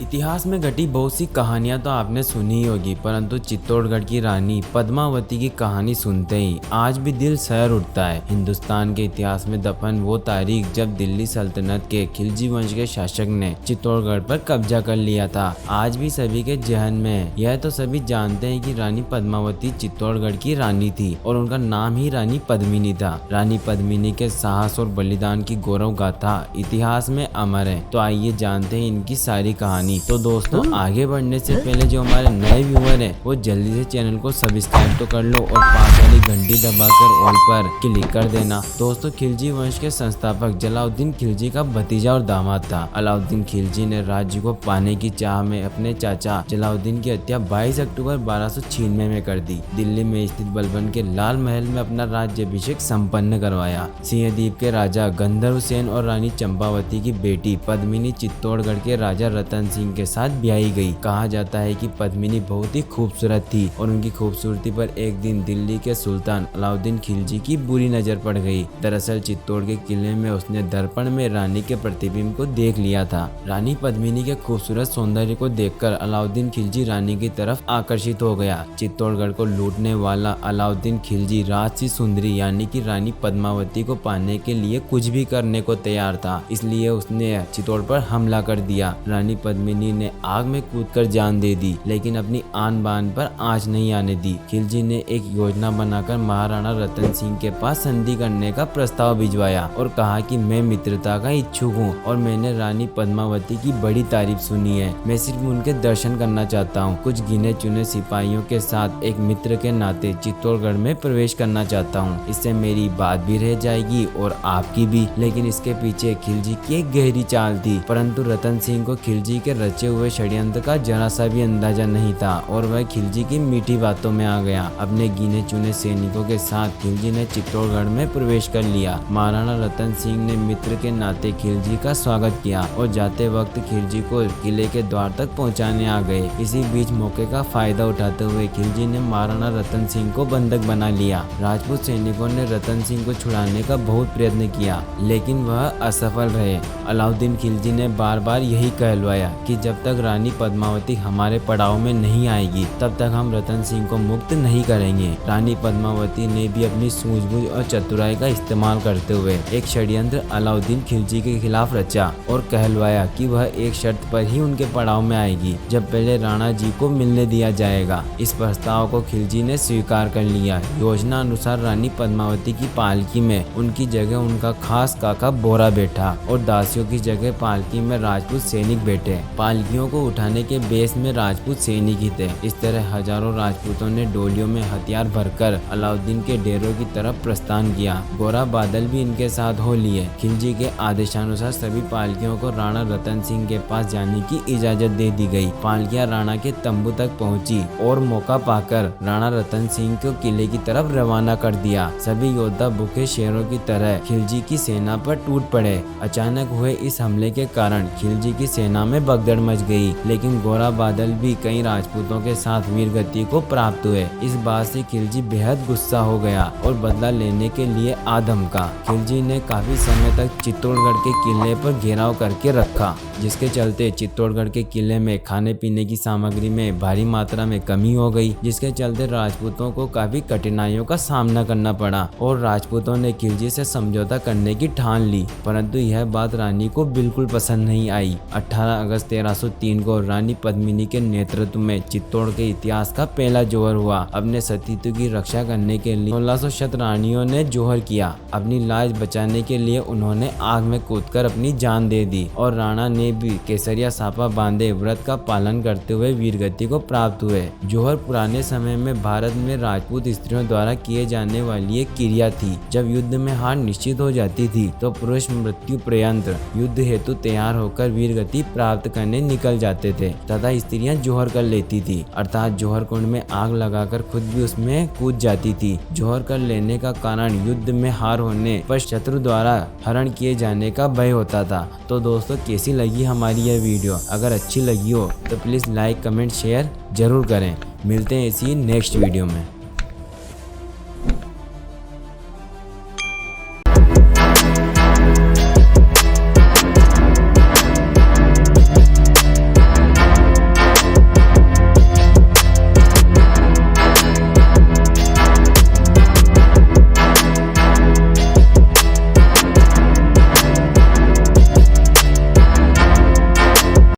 इतिहास में घटी बहुत सी कहानियां तो आपने सुनी ही होगी, परंतु चित्तौड़गढ़ की रानी पद्मावती की कहानी सुनते ही आज भी दिल सहर उठता है। हिंदुस्तान के इतिहास में दफन वो तारीख जब दिल्ली सल्तनत के खिलजी वंश के शासक ने चित्तौड़गढ़ पर कब्जा कर लिया था, आज भी सभी के जहन में है। यह तो सभी जानते हैं कि रानी पद्मावती चित्तौड़गढ़ की रानी थी और उनका नाम ही रानी पद्मिनी था। रानी पद्मिनी के साहस और बलिदान की गौरव गाथा इतिहास में अमर है। तो आइए जानते हैं इनकी सारी कहानी। तो दोस्तों, आगे बढ़ने से पहले जो हमारे नए व्यूअर हैं वो जल्दी से चैनल को सब्सक्राइब तो कर लो और पास वाली घंटी दबाकर ऑल पर क्लिक कर देना। दोस्तों, खिलजी वंश के संस्थापक जलालुद्दीन खिलजी का भतीजा और दामाद था। अलाउद्दीन खिलजी ने राज्य को पाने की चाह में अपने चाचा जलालुद्दीन की हत्या 22 अक्टूबर 1296 में कर दी। दिल्ली में स्थित बलबन के लाल महल में अपना राज्याभिषेक संपन्न करवाया। सिंहदीप के राजा गंधर्व सेन और रानी चंपावती की बेटी पद्मिनी चित्तौड़गढ़ के राजा रतन सिंह के साथ ब्याही गई। कहा जाता है कि पद्मिनी बहुत ही खूबसूरत थी और उनकी खूबसूरती पर एक दिन दिल्ली के सुल्तान अलाउद्दीन खिलजी की बुरी नजर पड़ गई। दरअसल चित्तौड़ के किले में उसने दर्पण में रानी के प्रतिबिंब को देख लिया था। रानी पद्मिनी के खूबसूरत सौंदर्य को देखकर अलाउद्दीन खिलजी रानी की तरफ आकर्षित हो गया। चित्तौड़गढ़ को लूटने वाला अलाउद्दीन खिलजी राजसी सुंदरी यानी कि रानी पद्मावती को पाने के लिए कुछ भी करने को तैयार था, इसलिए उसने चित्तौड़ पर हमला कर दिया। रानी पद्मिनी ने आग में कूदकर जान दे दी, लेकिन अपनी आन बान पर आंच नहीं आने दी। खिलजी ने एक योजना बनाकर महाराणा रतन सिंह के पास संधि करने का प्रस्ताव भिजवाया और कहा कि मैं मित्रता का इच्छुक हूँ और मैंने रानी पद्मावती की बड़ी तारीफ सुनी है। मैं सिर्फ उनके दर्शन करना चाहता हूँ। कुछ गिने चुने सिपाहियों के साथ एक मित्र के नाते चित्तौड़गढ़ में प्रवेश करना चाहता हूँ। इससे मेरी बात भी रह जाएगी और आपकी भी। लेकिन इसके पीछे खिलजी की एक गहरी चाल थी, परंतु रतन सिंह को खिलजी के रचे हुए षड्यंत्र का जरा सा भी अंदाजा नहीं था और वह खिलजी की मीठी बातों में आ गया। अपने गिने चुने सैनिकों के साथ खिलजी ने चित्तौड़गढ़ में प्रवेश कर लिया। महाराणा रतन सिंह ने मित्र के नाते खिलजी का स्वागत किया और जाते वक्त खिलजी को किले के द्वार तक पहुंचाने आ गए। इसी बीच मौके का फायदा उठाते हुए खिलजी ने महाराणा रतन सिंह को बंधक बना लिया। राजपूत सैनिकों ने रतन सिंह को छुड़ाने का बहुत प्रयत्न किया, लेकिन वह असफल रहे। अलाउद्दीन खिलजी ने बार बार यही कहलवाया कि जब तक रानी पद्मावती हमारे पड़ाव में नहीं आएगी तब तक हम रतन सिंह को मुक्त नहीं करेंगे। रानी पद्मावती ने भी अपनी सूझबूझ और चतुराई का इस्तेमाल करते हुए एक षड्यंत्र अलाउद्दीन खिलजी के खिलाफ रचा और कहलवाया कि वह एक शर्त पर ही उनके पड़ाव में आएगी, जब पहले राणा जी को मिलने दिया जाएगा। इस प्रस्ताव को खिलजी ने स्वीकार कर लिया। योजना अनुसार रानी पद्मावती की पालकी में उनकी जगह उनका खास काका बोरा बैठा और दासियों की जगह पालकी में राजपूत सैनिक बैठे। पालकियों को उठाने के बेस में राजपूत सैनिक ही थे। इस तरह हजारों राजपूतों ने डोलियों में हथियार भरकर अलाउद्दीन के डेरों की तरफ प्रस्थान किया। गोरा बादल भी इनके साथ हो लिए। खिलजी के आदेशानुसार सभी पालकियों को राणा रतन सिंह के पास जाने की इजाजत दे दी गई। पालकियां राणा के तंबू तक पहुंची और मौका पाकर राणा रतन सिंह को किले की तरफ रवाना कर दिया। सभी योद्धा भूखे शेरों की तरह खिलजी की सेना पर टूट पड़े। अचानक हुए इस हमले के कारण खिलजी की सेना में भगदड़ मच गई, लेकिन गोरा बादल भी कई राजपूतों के साथ वीरगति को प्राप्त हुए। इस बात से खिलजी बेहद गुस्सा हो गया और बदला लेने के लिए आदम का। खिलजी ने काफी समय तक चित्तौड़गढ़ के किले पर घेराव करके रखा, जिसके चलते चित्तौड़गढ़ के किले में खाने पीने की सामग्री में भारी मात्रा में कमी हो गई, जिसके चलते राजपूतों को काफी कठिनाइयों का सामना करना पड़ा और राजपूतों ने खिलजी से समझौता करने की ठान ली। परंतु यह बात रानी को बिल्कुल पसंद नहीं आई। 18 अगस्त 1303 को रानी पद्मिनी के नेतृत्व में चित्तौड़ के इतिहास का पहला जोहर हुआ। अपने सतीत्व की रक्षा करने के लिए 1600 शतरानियों ने जोहर किया। अपनी लाज बचाने के लिए उन्होंने आग में कूदकर अपनी जान दे दी और राणा ने भी केसरिया साफा बांधे व्रत का पालन करते हुए वीरगति को प्राप्त हुए। जोहर पुराने समय में भारत में राजपूत स्त्रियों द्वारा किए जाने वाली एक क्रिया थी। जब युद्ध में हार निश्चित हो जाती थी तो पुरुष मृत्यु पर्यंत युद्ध हेतु तैयार होकर वीरगति प्राप्त करने निकल जाते थे तथा स्त्रियां जोहर कर लेती थी, अर्थात जोहर कुंड में आग लगाकर खुद भी उसमें कूद जाती थी। जोहर कर लेने का कारण युद्ध में हार होने पर शत्रु द्वारा हरण किए जाने का भय होता था। तो दोस्तों, कैसी लगी हमारी यह वीडियो? अगर अच्छी लगी हो तो प्लीज लाइक, कमेंट, शेयर जरूर करें। मिलते हैं इसी नेक्स्ट वीडियो में।